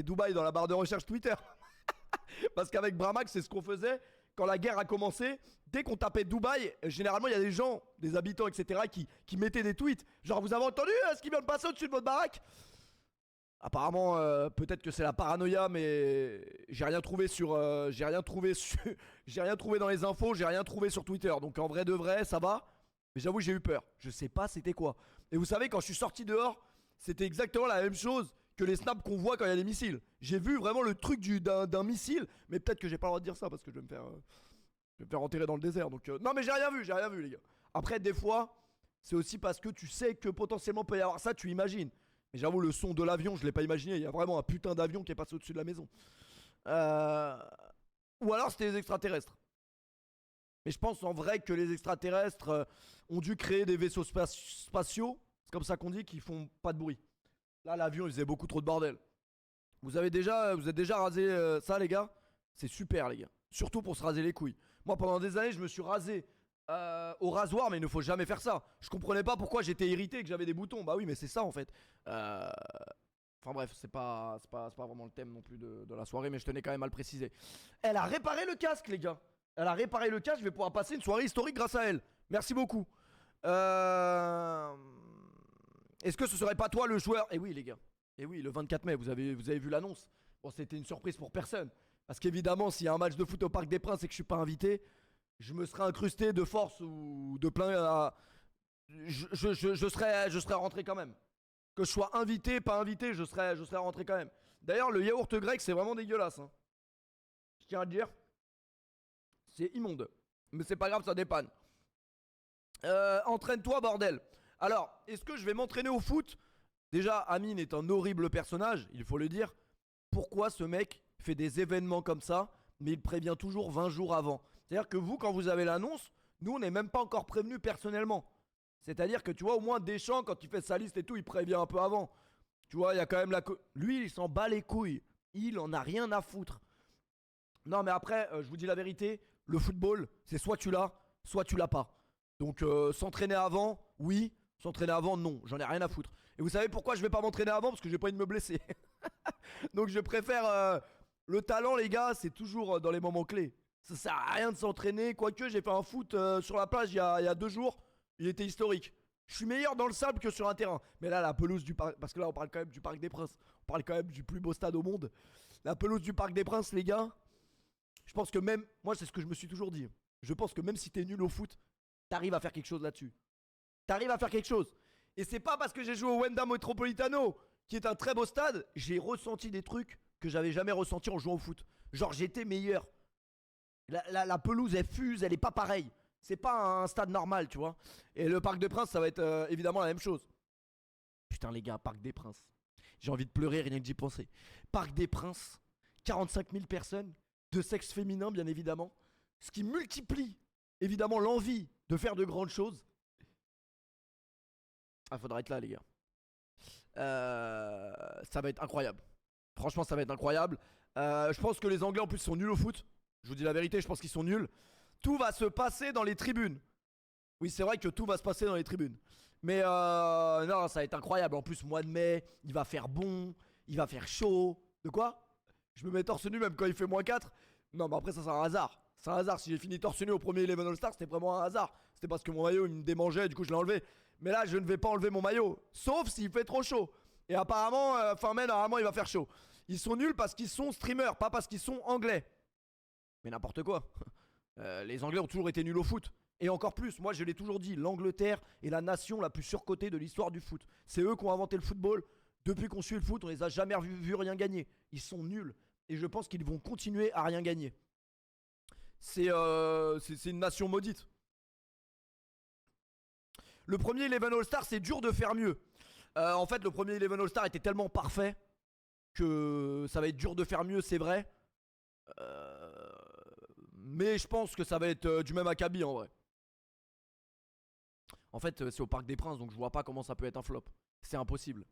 Dubaï dans la barre de recherche Twitter. Parce qu'avec Bramax, c'est ce qu'on faisait quand la guerre a commencé. Dès qu'on tapait Dubaï, généralement, il y a des gens, des habitants, etc., qui mettaient des tweets. Genre, vous avez entendu ce qui vient de passer au-dessus de votre baraque? Apparemment, peut-être que c'est la paranoïa, mais j'ai rien trouvé sur, j'ai rien trouvé j'ai rien trouvé dans les infos, j'ai rien trouvé sur Twitter. Donc en vrai de vrai, ça va. Mais j'avoue, j'ai eu peur. Je sais pas c'était quoi. Et vous savez, quand je suis sorti dehors, c'était exactement la même chose que les snaps qu'on voit quand il y a des missiles. J'ai vu vraiment le truc d'un missile, mais peut-être que j'ai pas le droit de dire ça parce que je vais me faire enterrer dans le désert. Donc non, mais j'ai rien vu, les gars. Après, des fois, c'est aussi parce que tu sais que potentiellement peut y avoir ça, tu imagines. Mais j'avoue, le son de l'avion, je l'ai pas imaginé. Il y a vraiment un putain d'avion qui est passé au-dessus de la maison. Euh... Ou alors c'était les extraterrestres. Mais je pense en vrai que les extraterrestres ont dû créer des vaisseaux spatiaux, c'est comme ça qu'on dit, qui font pas de bruit. Là, l'avion, il faisait beaucoup trop de bordel. Vous êtes déjà rasé ça, les gars? C'est super, les gars. Surtout pour se raser les couilles. Moi, pendant des années, je me suis rasé au rasoir, mais il ne faut jamais faire ça. Je comprenais pas pourquoi j'étais irrité et que j'avais des boutons. Bah oui, mais c'est ça en fait. Enfin bref, c'est pas vraiment le thème non plus de la soirée, mais je tenais quand même à le préciser. Elle a réparé le casque, les gars. Elle a réparé le casque, je vais pouvoir passer une soirée historique grâce à elle. Merci beaucoup. Est-ce que ce serait pas toi le joueur? Eh oui, les gars. Eh oui, le 24 mai, vous avez vu l'annonce. Bon, c'était une surprise pour personne. Parce qu'évidemment, s'il y a un match de foot au Parc des Princes et que je suis pas invité, je me serais incrusté de force ou de plein à... je serais rentré quand même. Que je sois invité, pas invité, je serais rentré quand même. D'ailleurs, le yaourt grec, c'est vraiment dégueulasse. Hein. Je tiens à le dire. C'est immonde. Mais c'est pas grave, ça dépanne. Entraîne-toi, bordel. Alors, est-ce que je vais m'entraîner au foot? Déjà, Amine est un horrible personnage, il faut le dire. Pourquoi ce mec fait des événements comme ça, mais il prévient toujours 20 jours avant? C'est-à-dire que vous, quand vous avez l'annonce, nous, on n'est même pas encore prévenus personnellement. C'est-à-dire que tu vois, au moins Deschamps, quand il fait sa liste et tout, il prévient un peu avant. Tu vois, il y a quand même la... Lui, il s'en bat les couilles. Il en a rien à foutre. Non, mais après, je vous dis la vérité, le football, c'est soit tu l'as, soit tu l'as pas. Donc, s'entraîner avant, oui. S'entraîner avant, non. J'en ai rien à foutre. Et vous savez pourquoi je vais pas m'entraîner avant? Parce que j'ai pas envie de me blesser. Donc, je préfère... le talent, les gars, c'est toujours dans les moments clés. Ça sert à rien de s'entraîner. Quoique, j'ai fait un foot sur la plage il y a 2 jours. Il était historique. Je suis meilleur dans le sable que sur un terrain. Mais là, la pelouse du parc... Parce que là, on parle quand même du Parc des Princes. On parle quand même du plus beau stade au monde. La pelouse du Parc des Princes, les gars... Je pense que même... Moi, c'est ce que je me suis toujours dit. Je pense que même si t'es nul au foot, t'arrives à faire quelque chose là-dessus. T'arrives à faire quelque chose. Et c'est pas parce que j'ai joué au Wanda Metropolitano, qui est un très beau stade, j'ai ressenti des trucs que j'avais jamais ressentis en jouant au foot. Genre, j'étais meilleur. La pelouse, elle fuse, elle est pas pareille. C'est pas un stade normal, tu vois. Et le Parc des Princes, ça va être évidemment la même chose. Putain, les gars, Parc des Princes. J'ai envie de pleurer rien que d'y penser. Parc des Princes, 45 000 personnes, de sexe féminin, bien évidemment. Ce qui multiplie, évidemment, l'envie de faire de grandes choses. Ah, faudra être là, les gars. Ça va être incroyable. Franchement, ça va être incroyable. Je pense que les Anglais, en plus, sont nuls au foot. Je vous dis la vérité, je pense qu'ils sont nuls. Tout va se passer dans les tribunes. Oui, c'est vrai que tout va se passer dans les tribunes. Mais non, ça va être incroyable. En plus, mois de mai, il va faire bon, il va faire chaud. De quoi? Je me mets torse nu même quand il fait -4. Non, mais après, ça, c'est un hasard. C'est un hasard. Si j'ai fini torse nu au premier Eleven All-Star, c'était vraiment un hasard. C'était parce que mon maillot, il me démangeait, du coup, je l'ai enlevé. Mais là, je ne vais pas enlever mon maillot. Sauf s'il fait trop chaud. Et apparemment, fin mai, normalement, il va faire chaud. Ils sont nuls parce qu'ils sont streamers, pas parce qu'ils sont anglais. Mais n'importe quoi. Les Anglais ont toujours été nuls au foot. Et encore plus, moi je l'ai toujours dit, l'Angleterre est la nation la plus surcotée de l'histoire du foot. C'est eux qui ont inventé le football. Depuis qu'on suit le foot, on les a jamais vu rien gagner. Ils sont nuls. Et je pense qu'ils vont continuer à rien gagner. C'est une nation maudite. Le premier Eleven All-Star, c'est dur de faire mieux. En fait, le premier Eleven All-Star était tellement parfait que ça va être dur de faire mieux, c'est vrai. Mais je pense que ça va être du même acabit en vrai. En fait, c'est au Parc des Princes, donc je vois pas comment ça peut être un flop. C'est impossible.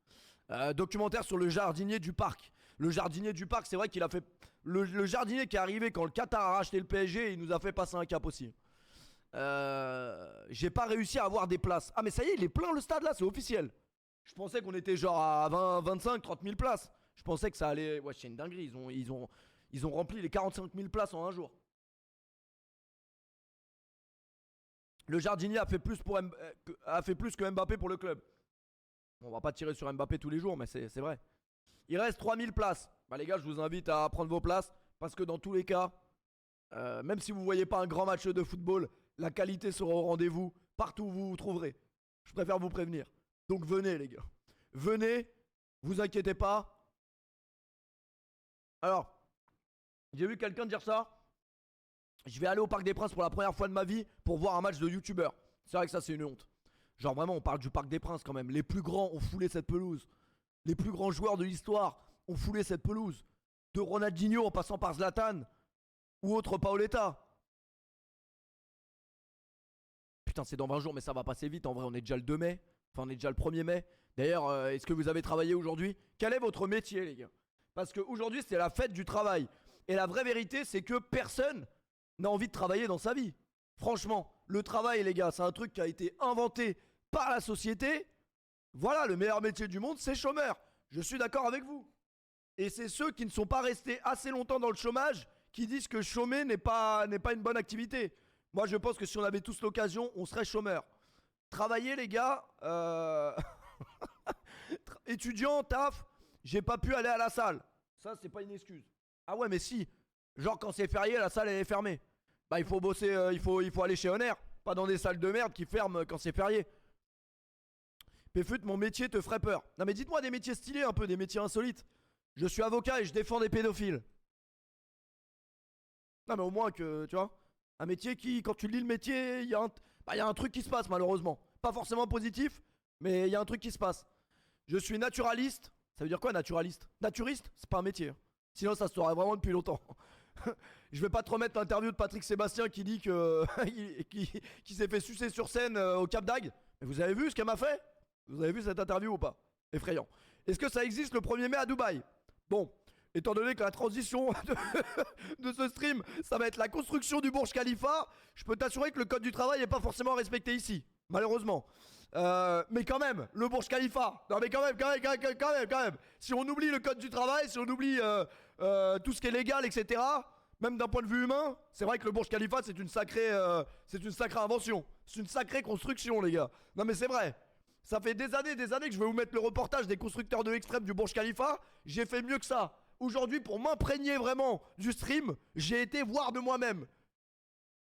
Documentaire sur le jardinier du parc. Le jardinier du parc, c'est vrai qu'il a fait... Le jardinier qui est arrivé quand le Qatar a racheté le PSG, il nous a fait passer un cap aussi. J'ai pas réussi à avoir des places. Ah mais ça y est, il est plein le stade là, c'est officiel. Je pensais qu'on était genre à 20, 25, 30 000 places. Je pensais que ça allait. Ouais, c'est une dinguerie. Ils ont rempli les 45 000 places en un jour. Le jardinier a fait plus que Mbappé pour le club. On va pas tirer sur Mbappé tous les jours, mais c'est vrai. Il reste 3000 places. Bah les gars, je vous invite à prendre vos places. Parce que dans tous les cas, même si vous voyez pas un grand match de football, la qualité sera au rendez-vous partout où vous vous trouverez. Je préfère vous prévenir. Donc venez les gars. Venez, vous inquiétez pas. Alors, j'ai vu quelqu'un dire ça. Je vais aller au Parc des Princes pour la première fois de ma vie pour voir un match de youtubeur. C'est vrai que ça c'est une honte. Genre vraiment on parle du Parc des Princes quand même. Les plus grands ont foulé cette pelouse. Les plus grands joueurs de l'histoire ont foulé cette pelouse. De Ronaldinho en passant par Zlatan ou autre Paoletta. Putain c'est dans 20 jours mais ça va passer vite. En vrai on est déjà le 2 mai. Enfin on est déjà le 1er mai. D'ailleurs est-ce que vous avez travaillé aujourd'hui? Quel est votre métier les gars? Parce qu'aujourd'hui c'est la fête du travail. Et la vraie vérité c'est que personne n'a envie de travailler dans sa vie. Franchement, le travail les gars c'est un truc qui a été inventé par la société. Voilà, le meilleur métier du monde c'est chômeur. Je suis d'accord avec vous. Et c'est ceux qui ne sont pas restés assez longtemps dans le chômage qui disent que chômer n'est pas une bonne activité. Moi je pense que si on avait tous l'occasion, on serait chômeur. Travailler les gars, étudiant, taf, j'ai pas pu aller à la salle. Ça c'est pas une excuse. Ah ouais mais si, genre quand c'est férié, la salle elle est fermée. Bah il faut bosser, il faut aller chez Honor, pas dans des salles de merde qui ferment quand c'est férié. Péfut, mon métier te ferait peur. Non mais dites-moi des métiers stylés un peu, des métiers insolites. Je suis avocat et je défends des pédophiles. Non mais au moins que, tu vois, un métier qui, quand tu lis le métier, il y a un truc qui se passe malheureusement. Pas forcément positif, mais il y a un truc qui se passe. Je suis naturaliste. Ça veut dire quoi naturaliste? Naturiste, c'est pas un métier. Sinon ça se saurait vraiment depuis longtemps. Je vais pas te remettre l'interview de Patrick Sébastien qui dit que qui s'est fait sucer sur scène au Cap d'Agde. Mais vous avez vu ce qu'elle m'a fait? Vous avez vu cette interview ou pas? Effrayant. Est-ce que ça existe le 1er mai à Dubaï? Bon, étant donné que la transition de ce stream, ça va être la construction du Burj Khalifa, je peux t'assurer que le code du travail n'est pas forcément respecté ici, malheureusement. Mais quand même, le Burj Khalifa, non mais quand même. Si on oublie le code du travail, si on oublie tout ce qui est légal, etc., même d'un point de vue humain, c'est vrai que le Burj Khalifa, c'est une sacrée invention. C'est une sacrée construction, les gars. Non mais c'est vrai. Ça fait des années que je vais vous mettre le reportage des constructeurs de l'extrême du Burj Khalifa. J'ai fait mieux que ça. Aujourd'hui, pour m'imprégner vraiment du stream, j'ai été voir de moi-même.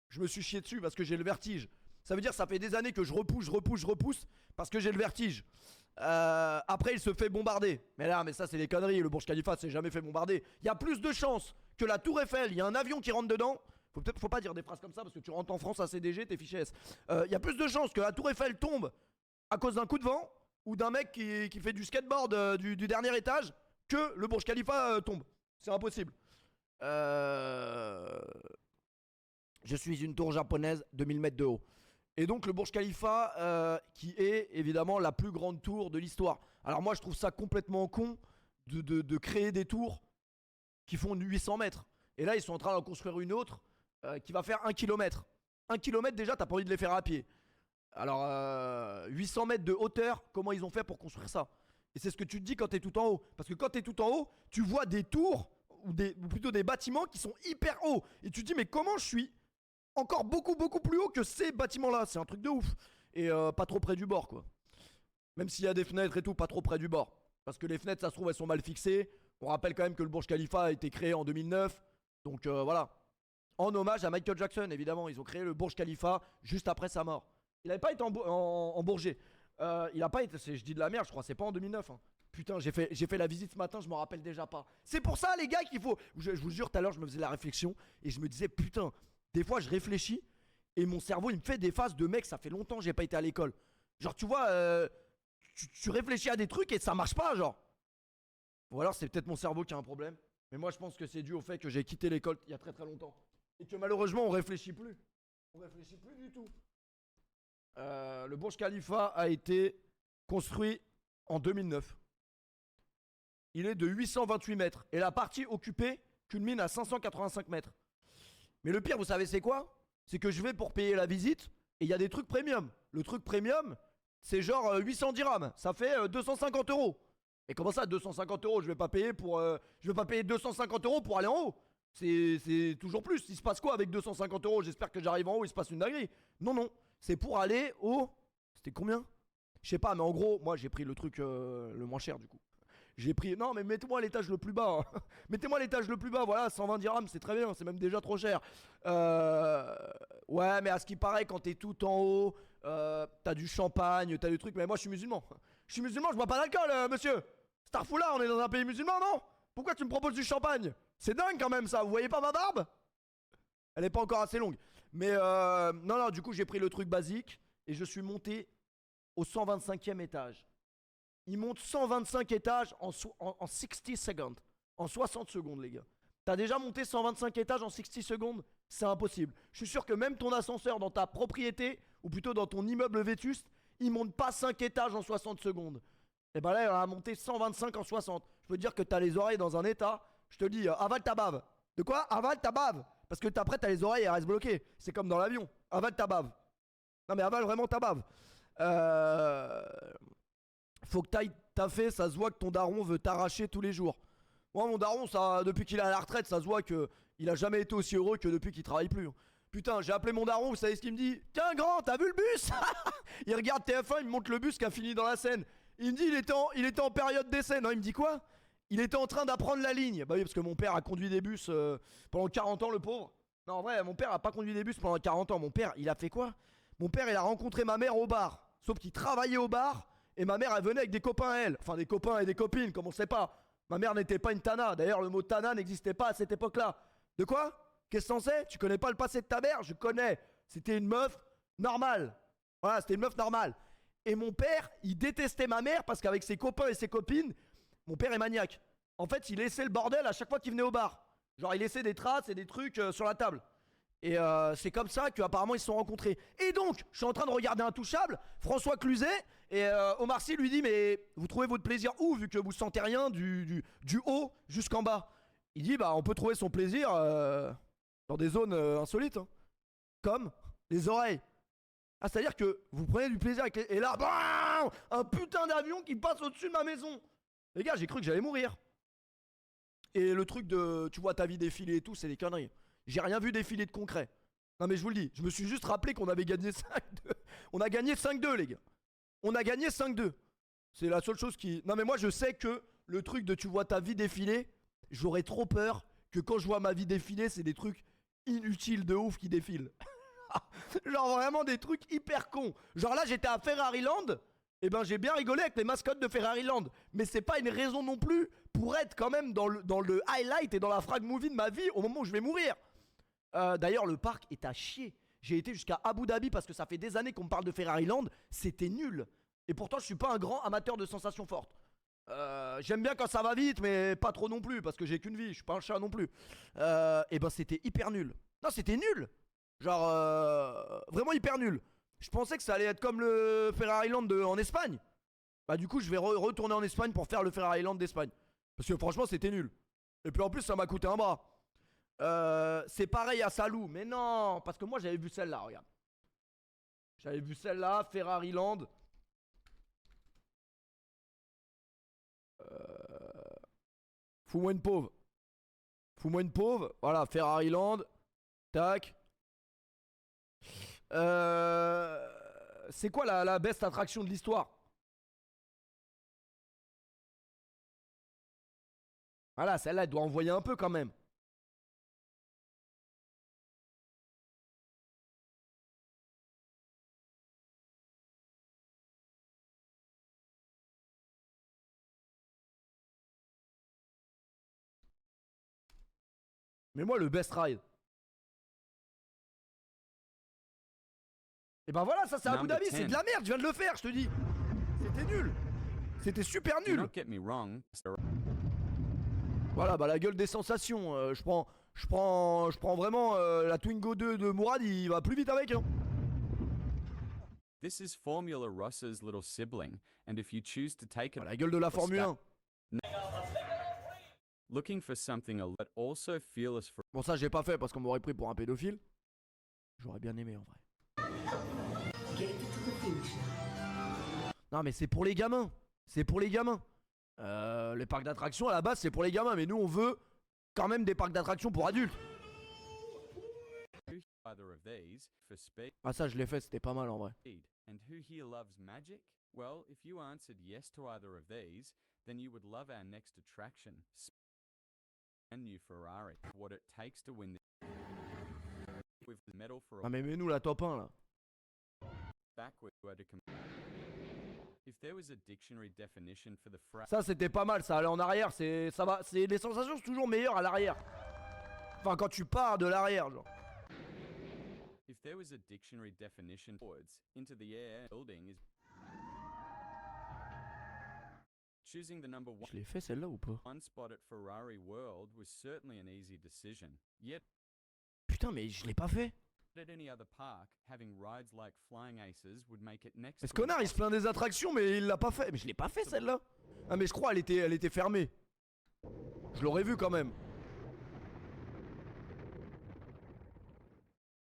Je me suis chié dessus parce que j'ai le vertige. Ça veut dire que ça fait des années que je repousse parce que j'ai le vertige. Après, il se fait bombarder. Mais là, ça, c'est des conneries. Le Burj Khalifa s'est jamais fait bombarder. Il y a plus de chances que la Tour Eiffel, il y a un avion qui rentre dedans. Faut pas dire des phrases comme ça parce que tu rentres en France à CDG, t'es fiché S. Il y a plus de chances que la Tour Eiffel tombe à cause d'un coup de vent ou d'un mec qui fait du skateboard du dernier étage que le Burj Khalifa tombe. C'est impossible. Je suis une tour japonaise de 1000 mètres de haut. Et donc le Burj Khalifa qui est évidemment la plus grande tour de l'histoire. Alors moi je trouve ça complètement con de créer des tours qui font 800 mètres. Et là ils sont en train d'en construire une autre qui va faire 1 km. 1 km déjà t'as pas envie de les faire à pied. Alors 800 mètres de hauteur, comment ils ont fait pour construire ça? Et c'est ce que tu te dis quand t'es tout en haut. Parce que quand t'es tout en haut, tu vois des tours ou plutôt des bâtiments qui sont hyper hauts. Et tu te dis mais comment je suis encore beaucoup plus haut que ces bâtiments-là? C'est un truc de ouf. Et pas trop près du bord quoi. Même s'il y a des fenêtres et tout, pas trop près du bord. Parce que les fenêtres, ça se trouve, elles sont mal fixées. On rappelle quand même que le Burj Khalifa a été créé en 2009. Donc voilà. En hommage à Michael Jackson, évidemment. Ils ont créé le Burj Khalifa juste après sa mort. Il n'avait pas été en Bourget. Il a pas été, je dis de la merde, je crois, c'est pas en 2009. Hein. Putain, j'ai fait la visite ce matin, je m'en rappelle déjà pas. C'est pour ça, les gars, qu'il faut. Je vous jure, tout à l'heure, je me faisais la réflexion et je me disais, putain, des fois, je réfléchis et mon cerveau, il me fait des phases de mec, ça fait longtemps que j'ai pas été à l'école. Genre, tu vois, tu réfléchis à des trucs et ça marche pas, genre. Ou alors, c'est peut-être mon cerveau qui a un problème. Mais moi, je pense que c'est dû au fait que j'ai quitté l'école il y a très longtemps. Et que malheureusement, on réfléchit plus. On réfléchit plus du tout. Le Burj Khalifa a été construit en 2009. Il est de 828 mètres. Et la partie occupée culmine à 585 mètres. Mais le pire, vous savez c'est quoi? C'est que je vais pour payer la visite et il y a des trucs premium. Le truc premium, c'est genre 800 dirhams. Ça fait 250 euros. Et comment ça, 250 euros? Je vais pas payer pour. Je vais pas payer 250 euros pour aller en haut. C'est toujours plus. Il se passe quoi avec 250 euros? J'espère que j'arrive en haut, il se passe une dinguerie. Non, non. C'est pour aller au. C'était combien? Je sais pas, mais en gros, moi j'ai pris le truc le moins cher du coup. J'ai pris. Non, mais mettez-moi à l'étage le plus bas. Hein. Mettez-moi à l'étage le plus bas, voilà, 120 dirhams, c'est très bien, c'est même déjà trop cher. Ouais, mais à ce qui paraît, quand t'es tout en haut, t'as du champagne, t'as du truc. Mais moi je suis musulman. Je suis musulman, je bois pas d'alcool, monsieur. Starfoula, on est dans un pays musulman, non? Pourquoi tu me proposes du champagne? C'est dingue quand même ça, vous voyez pas ma barbe? Elle est pas encore assez longue. Mais non, non, du coup j'ai pris le truc basique et je suis monté au 125e étage. Il monte 125 étages en 60 secondes. En 60 secondes, les gars. T'as déjà monté 125 étages en 60 secondes? C'est impossible. Je suis sûr que même ton ascenseur dans ta propriété, ou plutôt dans ton immeuble vétuste, il monte pas 5 étages en 60 secondes. Et ben là, il a monté 125 en 60. Je peux te dire que t'as les oreilles dans un état. Je te dis, avale ta bave. De quoi? Avale ta bave. Parce que après, t'as les oreilles et elles restent bloquées. C'est comme dans l'avion. Avale ta bave. Non, mais avale vraiment ta bave. Faut que t'ailles taffer, ça se voit que ton daron veut t'arracher tous les jours. Moi, mon daron, ça, depuis qu'il est à la retraite, ça se voit que il a jamais été aussi heureux que depuis qu'il travaille plus. Putain, j'ai appelé mon daron, vous savez ce qu'il me dit? Tiens, grand, t'as vu le bus? Il regarde TF1, il me montre le bus qui a fini dans la Seine. Il me dit, il était en période d'essai. Non, il me dit quoi? Il était en train d'apprendre la ligne. Bah oui, parce que mon père a conduit des bus pendant 40 ans, le pauvre. Non, en vrai, mon père a pas conduit des bus pendant 40 ans. Mon père, il a fait quoi? Mon père, il a rencontré ma mère au bar. Sauf qu'il travaillait au bar. Et ma mère, elle venait avec des copains à elle. Enfin, des copains et des copines, comme on sait pas. Ma mère n'était pas une tana. D'ailleurs, le mot tana n'existait pas à cette époque-là. De quoi? Qu'est-ce que t'en sais? Tu connais pas le passé de ta mère? Je connais. C'était une meuf normale. Voilà, c'était une meuf normale. Et mon père, il détestait ma mère parce qu'avec ses copains et ses copines, mon père est maniaque. En fait, il laissait le bordel à chaque fois qu'il venait au bar. Genre, il laissait des traces et des trucs sur la table. Et c'est comme ça qu'apparemment ils se sont rencontrés. Et donc, je suis en train de regarder Intouchable, François Cluzet, et Omar Sy lui dit, mais vous trouvez votre plaisir où, vu que vous sentez rien du haut jusqu'en bas? Il dit, bah on peut trouver son plaisir dans des zones insolites, hein, comme les oreilles. Ah, c'est-à-dire que vous prenez du plaisir avec les... Et là, bam, un putain d'avion qui passe au-dessus de ma maison. Les gars, j'ai cru que j'allais mourir. Et le truc de, tu vois ta vie défiler et tout, c'est des conneries. J'ai rien vu défiler de concret. Non mais je vous le dis, je me suis juste rappelé qu'on avait gagné 5-2. On a gagné 5-2 les gars. On a gagné 5-2. C'est la seule chose qui... Non mais moi je sais que le truc de tu vois ta vie défiler, j'aurais trop peur que quand je vois ma vie défiler, c'est des trucs inutiles de ouf qui défilent. Genre vraiment des trucs hyper cons. Genre là j'étais à Ferrari Land, et ben j'ai bien rigolé avec les mascottes de Ferrari Land. Mais c'est pas une raison non plus pour être quand même dans le highlight et dans la frag movie de ma vie au moment où je vais mourir. D'ailleurs, le parc est à chier. J'ai été jusqu'à Abu Dhabi parce que ça fait des années qu'on me parle de Ferrari Land. C'était nul. Et pourtant, je suis pas un grand amateur de sensations fortes. J'aime bien quand ça va vite, mais pas trop non plus parce que j'ai qu'une vie. Je suis pas un chat non plus. Et ben, c'était hyper nul. Non, c'était nul. Genre, vraiment hyper nul. Je pensais que ça allait être comme le Ferrari Land en Espagne. Bah, du coup, je vais retourner en Espagne pour faire le Ferrari Land d'Espagne. Parce que franchement, c'était nul. Et puis en plus, ça m'a coûté un bras. C'est pareil à Salou, mais non, parce que moi j'avais vu celle-là, regarde. J'avais vu celle-là, Ferrari Land. Fous-moi une pauvre. Fous-moi une pauvre. Voilà, Ferrari Land. Tac. C'est quoi la best attraction de l'histoire? Voilà, celle-là, elle doit envoyer un peu quand même. Mais moi, le best ride. Et ben voilà, ça c'est Abu Dhabi, c'est de la merde, je viens de le faire, je te dis. C'était nul. C'était super nul. Voilà, bah la gueule des sensations. Je prends vraiment la Twingo 2 de Mourad, il va plus vite avec. Hein. This is Formula Ross's little sibling, and if you choose to take it, La gueule de la Formule 1. Looking for something but also fearless for. Bon, ça j'ai pas fait parce qu'on m'aurait pris pour un pédophile. J'aurais bien aimé en vrai. Non mais c'est pour les gamins. C'est pour les gamins. Les parcs d'attractions à la base c'est pour les gamins, mais nous on veut quand même des parcs d'attractions pour adultes. Either of these for speed. Ah ça je l'ai fait, c'était pas mal en vrai. And who here loves magic? Well, if you answered yes to either of these, then you would love our next attraction. And new Ferrari. What it takes to win this. With the medal for Ah a mais mets-nous la top 1 là. backward to if there was a dictionary definition for the phrase. Ça c'était pas mal, ça allait en arrière, ça va, les sensations sont toujours meilleures à l'arrière. Enfin quand tu pars de l'arrière genre. If there was a dictionary definition forwards into the air building is choosing the number Je l'ai fait celle-là ou pas? one spot at Ferrari World was certainly an easy decision. Yet Putain mais je l'ai pas fait. at any other park, having rides like Flying Aces would make it next Mais ce to connard il se plaint des attractions mais il l'a pas fait. Mais je l'ai pas fait celle-là. Ah mais je crois elle était fermée. Je l'aurais vu quand même.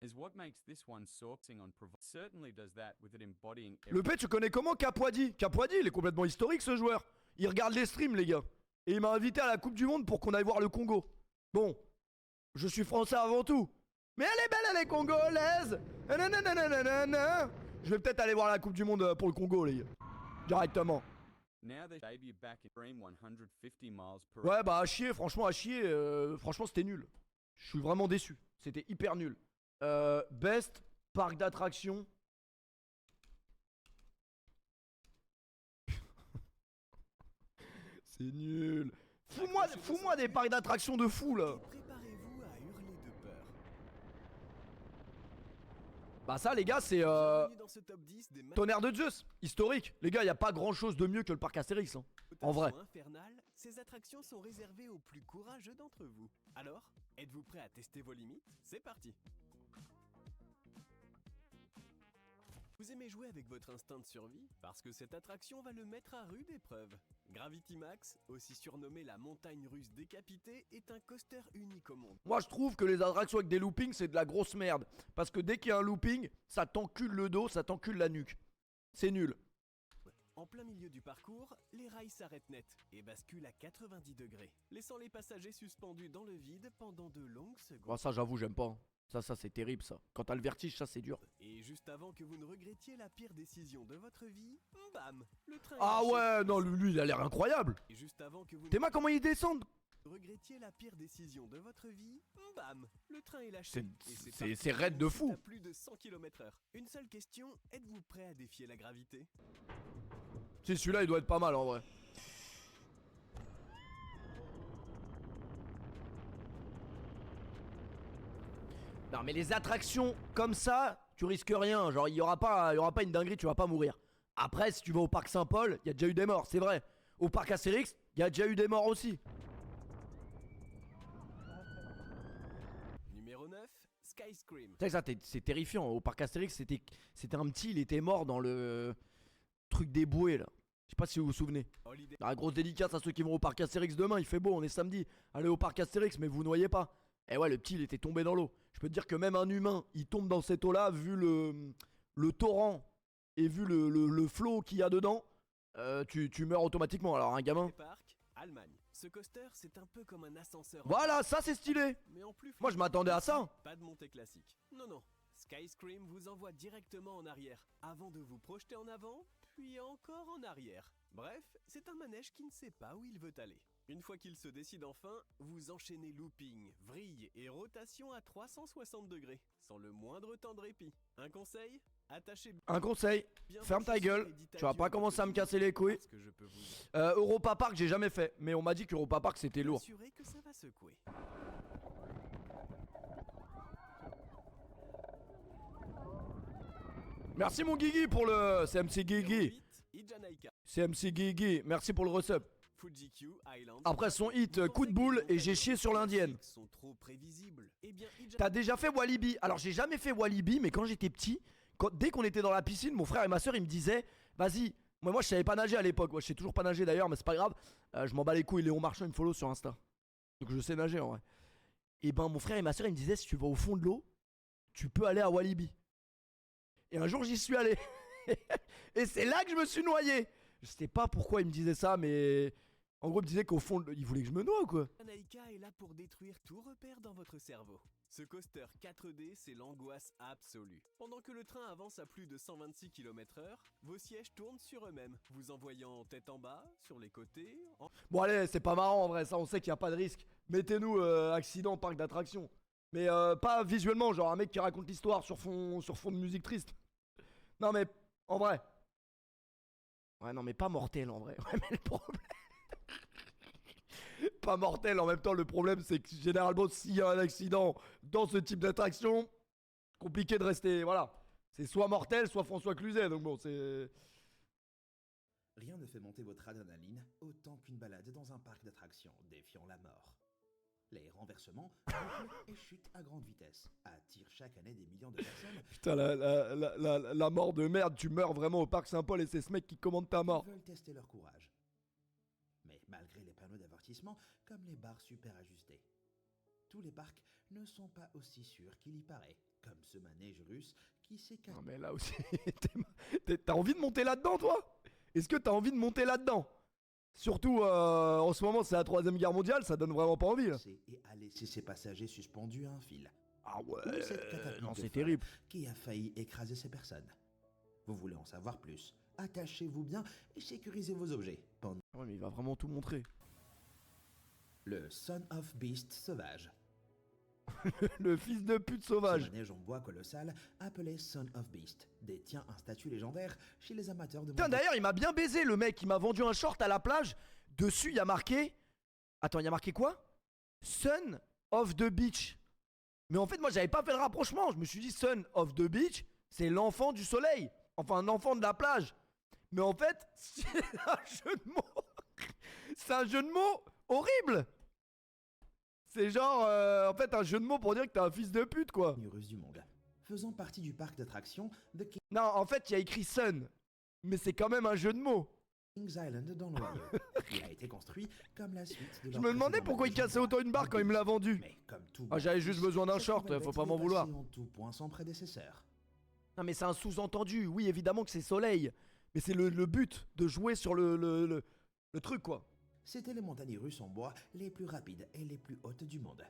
is what makes this one sourcing on certainly does that with it embodying Le P tu connais comment Capoidi? Capoidi il est complètement historique ce joueur. Il regarde les streams les gars. Et il m'a invité à la Coupe du Monde pour qu'on aille voir le Congo. Bon, je suis français avant tout. Mais elle est belle, elle est congolaise. Nananananana. Je vais peut-être aller voir la Coupe du Monde pour le Congo les gars. Directement. Now they debut back in Dream 150 miles per Ouais bah à chier, franchement à chier. Franchement c'était nul. Je suis vraiment déçu. C'était hyper nul. Best parc d'attractions. C'est nul. Fous-moi des parcs d'attractions de fou là. Préparez-vous à hurler de peur. Bah ça les gars c'est Bienvenue dans ce top 10 des Tonnerre de Zeus, historique. Les gars y a pas grand chose de mieux que le parc Astérix hein. En vrai. infernales, ces attractions sont réservées aux plus courageux d'entre vous. Alors, êtes-vous prêt à tester vos limites? C'est parti. Vous aimez jouer avec votre instinct de survie? Parce que cette attraction va le mettre à rude épreuve. Gravity Max, aussi surnommé la montagne russe décapitée, est un coaster unique au monde. Moi je trouve que les attractions avec des loopings c'est de la grosse merde. Parce que dès qu'il y a un looping, ça t'encule le dos, ça t'encule la nuque. C'est nul. En plein milieu du parcours, les rails s'arrêtent net et basculent à 90 degrés, laissant les passagers suspendus dans le vide pendant de longues secondes. Bon ça j'avoue j'aime pas hein. Ça c'est terrible ça. Quand t'as le vertige ça c'est dur. Et juste avant que vous ne regrettiez la pire décision de votre vie, bam, le train est Ah lâché. ouais non lui il a l'air incroyable. Et juste avant que vous T'es comment ils descendent? ne regrettiez la pire décision de votre vie, bam, le train est lâché. C'est- Et c'est raide de fou. à plus de 100 km/h. Une seule question, êtes-vous prêt à défier la gravité? Si celui-là il doit être pas mal en vrai. Non mais les attractions comme ça, tu risques rien. Genre il y aura pas une dinguerie, tu vas pas mourir. Après si tu vas au parc Saint-Paul, il y a déjà eu des morts, c'est vrai. Au parc Astérix, il y a déjà eu des morts aussi. Numéro 9, Sky Scream. C'est ça, c'est terrifiant. Au parc Astérix, c'était un petit, il était mort dans le truc des bouées là. Je sais pas si vous vous souvenez. Holiday La grosse dédicace à ceux qui vont au parc Astérix demain, il fait beau, on est samedi. Allez au parc Astérix, mais vous noyez pas. Et ouais, le petit il était tombé dans l'eau. Je peux te dire que même un humain, il tombe dans cette eau là, vu le torrent et vu le flot qu'il y a dedans, tu meurs automatiquement. Alors un gamin. Park, Allemagne. Ce coaster, c'est un peu comme un ascenseur. Voilà, ça c'est stylé. Mais en plus Moi je m'attendais à ça. Pas de montée classique. Non, non. Sky Scream vous envoie directement en arrière, avant de vous projeter en avant, puis encore en arrière. Bref, c'est un manège qui ne sait pas où il veut aller. Une fois qu'il se décide enfin, vous enchaînez looping, vrille et rotation à 360 degrés, sans le moindre temps de répit. Un conseil? Attachez Un conseil, bien ferme vos ta chaussures gueule. et dites Tu vas adieu pas à commencer à me votre casser les couilles. parce que je peux vous Europa Park, j'ai jamais fait. Mais on m'a dit qu'Europa Park c'était lourd. assurer que ça va secouer. Merci mon Guigui pour le CMC Guigui. 8, Ijanaika. CMC Guigui, merci pour le resub. Fuji-Q, Island. Après son hit coup de boule et j'ai chié sur l'indienne. Sont trop prévisibles. Eh bien, T'as déjà fait Walibi? Alors j'ai jamais fait Walibi, mais quand j'étais petit, dès qu'on était dans la piscine, mon frère et ma soeur ils me disaient vas-y. Moi je savais pas nager à l'époque, moi je sais toujours pas nager d'ailleurs, mais c'est pas grave. Je m'en bats les couilles, Léon Marchand il me follow sur Insta. Donc je sais nager en vrai. Et ben mon frère et ma soeur ils me disaient si tu vas au fond de l'eau, tu peux aller à Walibi. Et un jour j'y suis allé. Et c'est là que je me suis noyé. Je sais pas pourquoi ils me disaient ça, mais En gros, il me disait qu'au fond, il voulait que je me noie ou quoi? Anaïka est là pour détruire tout repère dans votre cerveau. Ce coaster 4D, c'est l'angoisse absolue. Pendant que le train avance à plus de 126 km/h, vos sièges tournent sur eux-mêmes, vous envoyant tête en bas, sur les côtés, Bon allez, c'est pas marrant en vrai, ça on sait qu'il n'y a pas de risque. Mettez-nous accident parc d'attraction. Mais pas visuellement, genre un mec qui raconte l'histoire sur fond de musique triste. Non mais, en vrai. Ouais non mais pas mortel en vrai. Ouais mais le problème... Pas mortel en même temps, le problème c'est que généralement s'il y a un accident dans ce type d'attraction, compliqué de rester, voilà. C'est soit mortel, soit François Cluzet, donc bon c'est... Rien ne fait monter votre adrénaline autant qu'une balade dans un parc d'attractions défiant la mort. Les renversements, boucles et chutes à grande vitesse attirent chaque année des millions de personnes Putain la mort de merde, tu meurs vraiment au parc Saint-Paul et c'est ce mec qui commande ta mort. qui veulent tester leur courage. Mais malgré les panneaux d'avertissement, comme les barres super ajustées, tous les parcs ne sont pas aussi sûrs qu'il y paraît, comme ce manège russe qui s'écarte. Non mais là aussi, t'as envie de monter là-dedans toi? Est-ce que t'as envie de monter là-dedans? Surtout en ce moment c'est la 3ème guerre mondiale, ça donne vraiment pas envie là. Et a laissé ses passagers suspendus à un fil. Ah Ou ouais, cette catapulte non de c'est folle terrible. qui a failli écraser ces personnes. Vous voulez en savoir plus? Attachez-vous bien et sécurisez vos objets pendant Ouais mais il va vraiment tout montrer. le Son of Beast sauvage. Le fils de pute Ce sauvage. manège en bois colossal, appelé Son of Beast, détient un statut légendaire chez les amateurs de Putain d'ailleurs il m'a bien baisé le mec, il m'a vendu un short à la plage. Dessus il y a marqué... Attends il y a marqué quoi? Son of the beach. Mais en fait moi j'avais pas fait le rapprochement. Je me suis dit Son of the beach, c'est l'enfant du soleil. Enfin un enfant de la plage. Mais en fait c'est un jeu de mots. C'est un jeu de mots horrible. C'est genre en fait un jeu de mots pour dire que t'es un fils de pute quoi. russe du monde. Faisant partie du parc d'attractions The Non en fait il y a écrit Sun. Mais c'est quand même un jeu de mots. Kings Island dans l'Ohio. Il a été construit comme la suite de Je leur me demandais précédent pourquoi il manège en cassait bois, autant une barre The quand il me l'a Beast. vendu. Mais comme tout Ah, j'avais juste besoin d'un cette short, nouvelle faut bête pas m'en vouloir. dépassait en tout point son prédécesseur. Non mais c'est un sous-entendu, oui évidemment que c'est soleil. Mais c'est le but de jouer sur le truc quoi. C'étaient les montagnes russes en bois les plus rapides et les plus hautes du monde.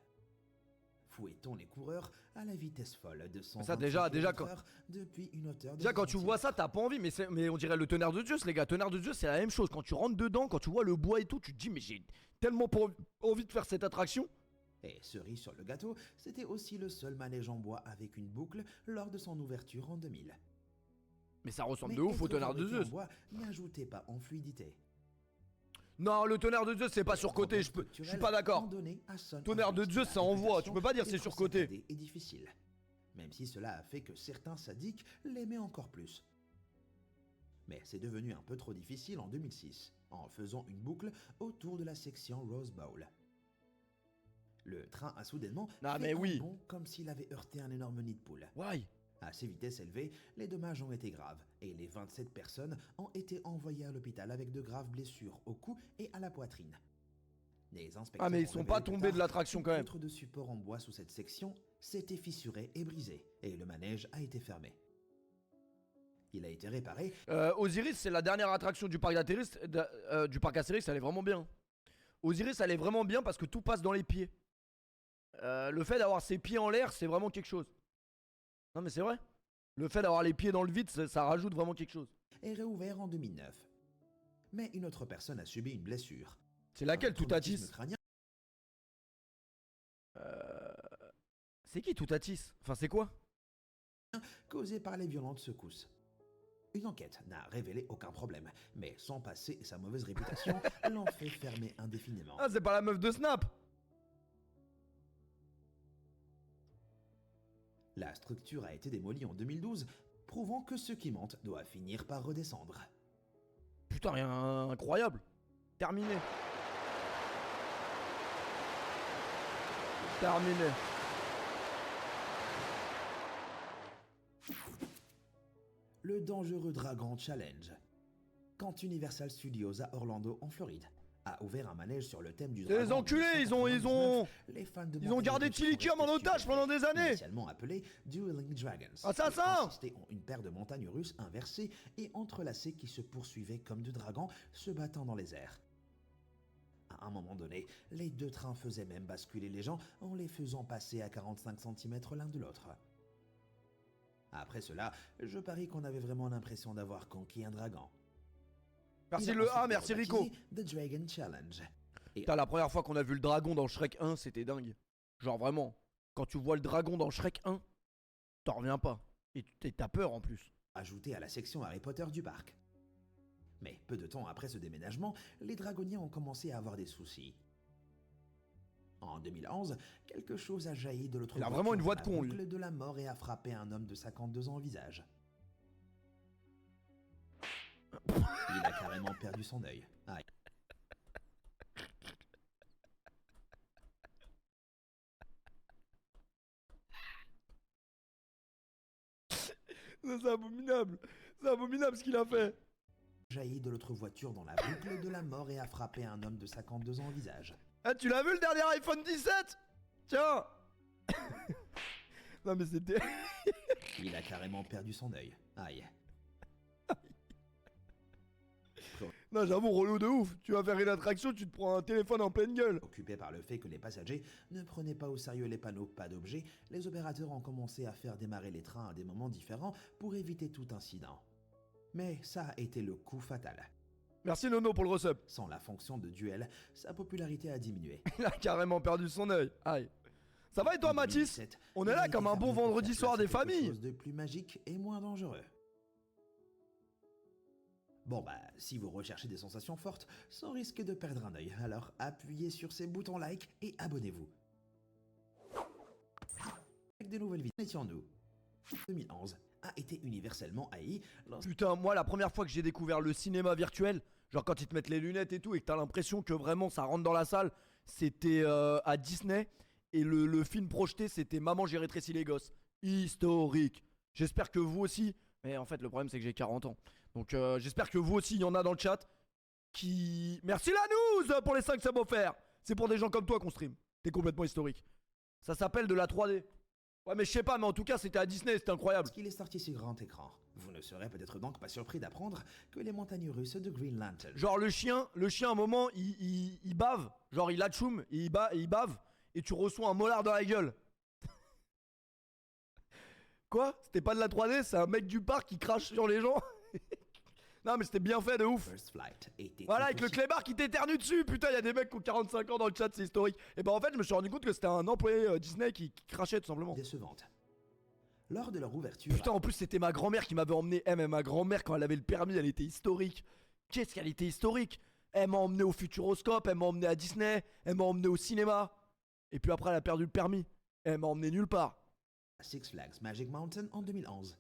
Fouettons les coureurs à la vitesse folle de 125 Ça, déjà, km/h depuis une hauteur de Déjà quand tu 60 vois ça t'as pas envie mais on dirait le tonnerre de Zeus les gars. Tonnerre de Zeus c'est la même chose. Quand tu rentres dedans, quand tu vois le bois et tout, tu te dis mais j'ai tellement pas envie de faire cette attraction. Et cerise sur le gâteau, c'était aussi le seul manège en bois avec une boucle lors de son ouverture en 2000. Mais ça ressemble Mais de ouf au être tonnerre de fabriqué en Zeus. bois n'ajoutait pas en fluidité. Non le tonnerre de Zeus c'est pas surcoté, je suis pas d'accord. Tonnerre de Zeus ça envoie, tu peux pas dire c'est surcoté. Et difficile. Même si cela a fait que certains sadiques l'aimaient encore plus. Mais c'est devenu un peu trop difficile en 2006, en faisant une boucle autour de la section Rose Bowl. Le train a soudainement Ah, fait mais un oui. bond comme s'il avait heurté un énorme nid de poule. Why? À ces vitesses élevées, les dommages ont été graves et les 27 personnes ont été envoyées à l'hôpital avec de graves blessures au cou et à la poitrine. Les inspecteurs Ah mais ils ont sont révélé pas plus tombés de tard l'attraction qu'une quand même. poutre de support en bois sous cette section s'était fissurée et brisée et le manège a été fermé. Il a été réparé. Osiris c'est la dernière attraction du parc du parc Astérix, elle est vraiment bien. Osiris elle est vraiment bien parce que tout passe dans les pieds. Le fait d'avoir ses pieds en l'air c'est vraiment quelque chose. Non mais c'est vrai. Le fait d'avoir les pieds dans le vide ça rajoute vraiment quelque chose. Est réouvert en 2009. Mais une autre personne a subi une blessure. C'est laquelle Un traumatisme Toutatis? crânien C'est qui Toutatis? Enfin c'est quoi? causé par les violentes secousses. Une enquête n'a révélé aucun problème, mais son passé et sa mauvaise réputation l'ont fait fermer indéfiniment. Ah c'est pas la meuf de Snap? La structure a été démolie en 2012, prouvant que ce qui monte doit finir par redescendre. Putain rien incroyable. Terminé. Terminé. Le dangereux Dragon Challenge. Quand Universal Studios à Orlando, en Floride, a ouvert un manège sur le thème du C'est dragon. les en enculés, ils ont 1999, les fans de ils ont gardé Montréal Tilly Kium en restés otage pendant des années. Initialement appelés Dueling Dragons. Assassin. Qui consistaient en une paire de montagnes russes inversées et entrelacées qui se poursuivaient comme deux dragons se battant dans les airs. un moment donné, les deux trains faisaient même basculer les gens en les faisant passer à 45 cm l'un de l'autre. Après cela, je parie qu'on avait vraiment l'impression d'avoir conquis un dragon. Merci Il a le ensuite A, merci été Rico. rebaptisé The Dragon Challenge. Et Putain, la première fois qu'on a vu le dragon dans Shrek 1, c'était dingue. Genre vraiment, quand tu vois le dragon dans Shrek 1, t'en reviens pas. Et t'as peur en plus. ajouté à la section Harry Potter du parc. Mais peu de temps après ce déménagement, les dragonniers ont commencé à avoir des soucis. En 2011, quelque chose a jailli de l'autre Il a voiture vraiment une voix dans de la con, lui. boucle de la mort et a frappé un homme de 52 ans au visage. Il a carrément perdu son œil. Aïe. C'est abominable. C'est abominable ce qu'il a fait. Jailli de l'autre voiture dans la boucle de la mort et a frappé un homme de 52 ans au visage. Ah, tu l'as vu le dernier iPhone 17? Tiens. Non mais c'était... Il a carrément perdu son œil. Aïe. Non, j'avoue, relou de ouf. Tu vas faire une attraction, tu te prends un téléphone en pleine gueule. Occupés par le fait que les passagers ne prenaient pas au sérieux les panneaux pas d'objet, les opérateurs ont commencé à faire démarrer les trains à des moments différents pour éviter tout incident. Mais ça a été le coup fatal. Merci Nono pour le resub. Sans la fonction de duel, sa popularité a diminué. Il a carrément perdu son œil. Aïe. Ça va et toi En Mathis? 2017, On il est a là été comme un fermé bon pour vendredi faire soir place des à quelque familles. chose de plus magique et moins dangereux. Bon bah, si vous recherchez des sensations fortes, sans risquer de perdre un œil, alors appuyez sur ces boutons like et abonnez-vous. Avec des nouvelles vidéos, étions-nous. 2011 a été universellement haï lorsque Putain, moi la première fois que j'ai découvert le cinéma virtuel, genre quand ils te mettent les lunettes et tout et que t'as l'impression que vraiment ça rentre dans la salle, c'était à Disney et le film projeté c'était Maman j'ai rétréci les gosses. Historique. J'espère que vous aussi, mais en fait le problème c'est que j'ai 40 ans. Donc j'espère que vous aussi il y en a dans le chat qui... Merci la news pour les 5 subs offerts. C'est pour des gens comme toi qu'on stream. T'es complètement historique. Ça s'appelle de la 3D. Ouais mais je sais pas, mais en tout cas c'était à Disney, c'était incroyable. il est sorti sur grand écran. Vous ne serez peut-être donc pas surpris d'apprendre que les montagnes russes de Green Lantern Genre le chien à un moment il bave, genre il atchoum, il bave et tu reçois un molar dans la gueule. Quoi? C'était pas de la 3D, c'est un mec du parc qui crache sur les gens. Non mais c'était bien fait de ouf. First Flight était Voilà tout avec le aussi clébard qui t'éternue dessus. Putain y a des mecs qui ont 45 ans dans le chat, c'est historique. Et bah en fait je me suis rendu compte que c'était un employé Disney qui crachait tout simplement. décevante. Lors de leur ouverture, Putain en plus c'était ma grand-mère qui m'avait emmené. Mais ma grand-mère quand elle avait le permis elle était historique. Qu'est-ce qu'elle était historique? Elle m'a emmené au Futuroscope, elle m'a emmené à Disney, elle m'a emmené au cinéma. Et puis après elle a perdu le permis. Elle m'a emmené nulle part. à Six Flags Magic Mountain en 2011.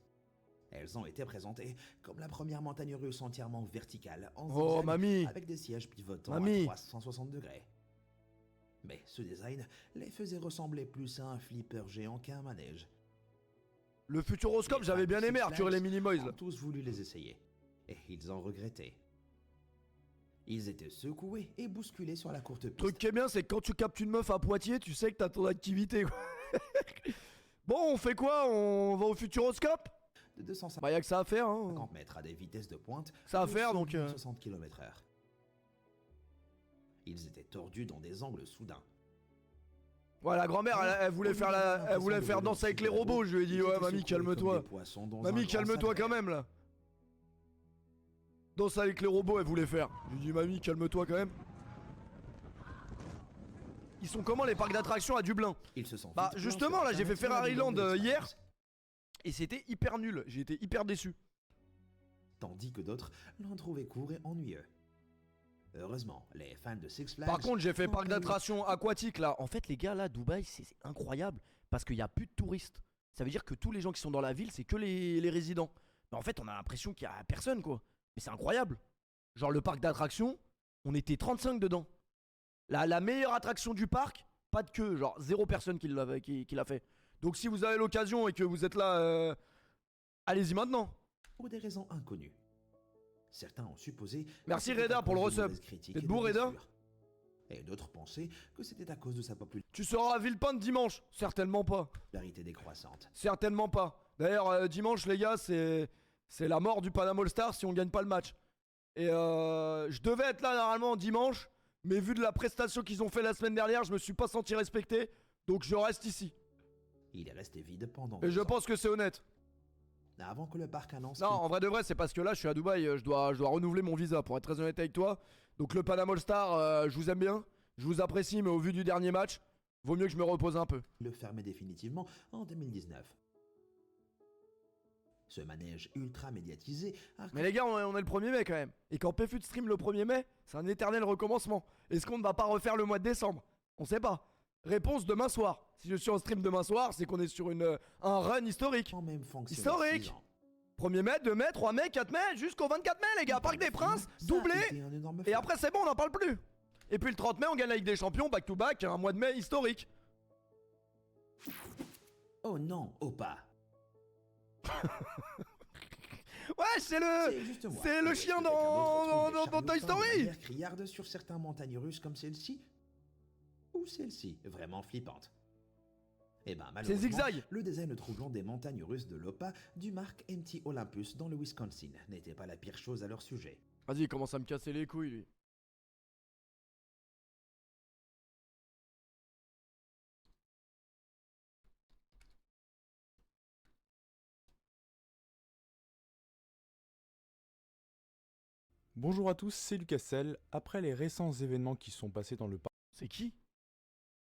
Elles ont été présentées comme la première montagne russe entièrement verticale en Oh zigzag, mamie. avec des sièges pivotants Mamie. à 360 degrés. Mais ce design les faisait ressembler plus à un flipper géant qu'à un manège. Le Futuroscope Les j'avais fans bien de aimé Six Arthur et les Flags Minimoys là. ont tous voulu les essayer. Et ils ont regretté. Ils étaient secoués et bousculés sur la courte piste. Le truc qui est bien c'est que quand tu captes une meuf à Poitiers tu sais que t'as ton activité quoi. Bon on fait quoi? On va au Futuroscope? de 250 Bah y'a que ça à faire hein. mètres à des vitesses de pointe. Ça à de faire donc 60 km/h. Ils étaient tordus dans des angles soudains. Ouais la grand-mère elle voulait faire elle voulait faire danser avec les robots. Je lui ai dit ouais mamie calme-toi. Mamie calme-toi quand même là. Danse avec les robots elle voulait faire. Je lui ai dit mamie calme-toi quand même. Ils sont comment les parcs d'attractions à Dublin? Ils se sont Bah vite justement plaints là que j'ai fait permettre Ferrari une Land longue hier expérience. et c'était hyper nul. J'ai été hyper déçu. Tandis que d'autres l'ont trouvé court et ennuyeux. Heureusement, les fans de Six Flags... Par contre j'ai fait ont parc eu- d'attractions aquatiques là. En fait les gars là Dubaï c'est incroyable parce qu'il n'y a plus de touristes. Ça veut dire que tous les gens qui sont dans la ville c'est que les résidents. Mais en fait on a l'impression qu'il n'y a personne quoi. Mais c'est incroyable. Genre le parc d'attractions on était 35 dedans. La meilleure attraction du parc, pas de queue, genre zéro personne qui l'a fait. Donc si vous avez l'occasion et que vous êtes là, allez-y maintenant. Pour des raisons inconnues. Certains ont supposé... que Merci c'était Reda à pour le cause de resub. mauvaises critiques T'es et de debout, Reda? blessures. Et d'autres pensaient que c'était à cause de sa Tu seras à Villepinte dimanche? Certainement pas. popularité décroissante. Certainement pas. D'ailleurs dimanche les gars c'est la mort du Panama All Star si on gagne pas le match. Et je devais être là normalement dimanche. Mais vu de la prestation qu'ils ont fait la semaine dernière, je me suis pas senti respecté. Donc je reste ici. Il est resté vide pendant Et 2 je ans. pense que c'est honnête. Avant que le parc annonce Non, en vrai de vrai, c'est parce que là, je suis à Dubaï, je dois renouveler mon visa, pour être très honnête avec toi. Donc le Panama All-Star, je vous aime bien, je vous apprécie, mais au vu du dernier match, vaut mieux que je me repose un peu. qu'il le fermait définitivement en 2019. Ce manège ultra médiatisé a Mais les gars, on est le 1er mai quand même. Et quand PFUT stream le 1er mai, c'est un éternel recommencement. Est-ce qu'on ne va pas refaire le mois de décembre? On sait pas. Réponse demain soir. Si je suis en stream demain soir, c'est qu'on est sur un run historique. quand même fonctionné Historique. 6 ans. 1er mai, 2 mai, 3 mai, 4 mai, jusqu'au 24 mai les gars. Parc des Princes, Ça a doublé. été un énorme Et flop. après c'est bon, on n'en parle plus. Et puis le 30 mai, on gagne la Ligue des Champions, back to back, un mois de mai historique. Oh non, Opa. Ouais, c'est le... Juste moi. c'est le Est-ce que chien quelqu'un d'autre trouve dans Toy charlottins de Story. manière criarde sur certaines montagnes russes comme celle-ci? Ou celle-ci, vraiment flippante? Eh ben, C'est malheureusement, zigzag. le design troublant des montagnes russes de l'Opa du Mark MT Olympus dans le Wisconsin n'était pas la pire chose à leur sujet. Vas-y, il commence à me casser les couilles lui. Bonjour à tous, c'est Lucasel. Après les récents événements qui sont passés dans le parc C'est qui?